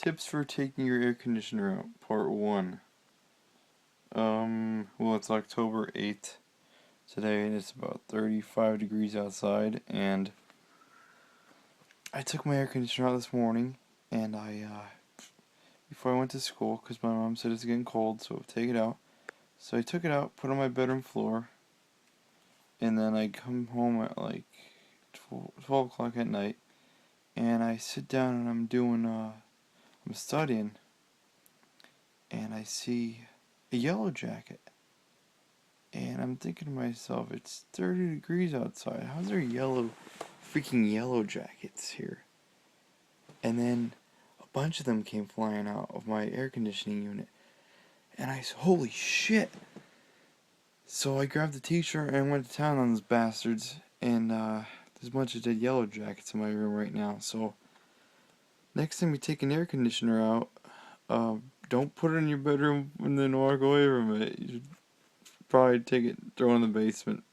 Tips for taking your air conditioner out, part 1. Well, it's October 8th today, and it's about 35 degrees outside, and I took my air conditioner out this morning, and before I went to school, because my mom said it's getting cold, so take it out. So I took it out, put it on my bedroom floor, and then I come home at like 12 o'clock at night, and I sit down and I'm studying, and I see a yellow jacket. And I'm thinking to myself, it's 30 degrees outside. How's there freaking yellow jackets here? And then a bunch of them came flying out of my air conditioning unit. And I said, holy shit. So I grabbed the t-shirt and went to town on those bastards. And there's a bunch of dead yellow jackets in my room right now. So next time you take an air conditioner out, don't put it in your bedroom and then walk away from it. You should probably throw it in the basement.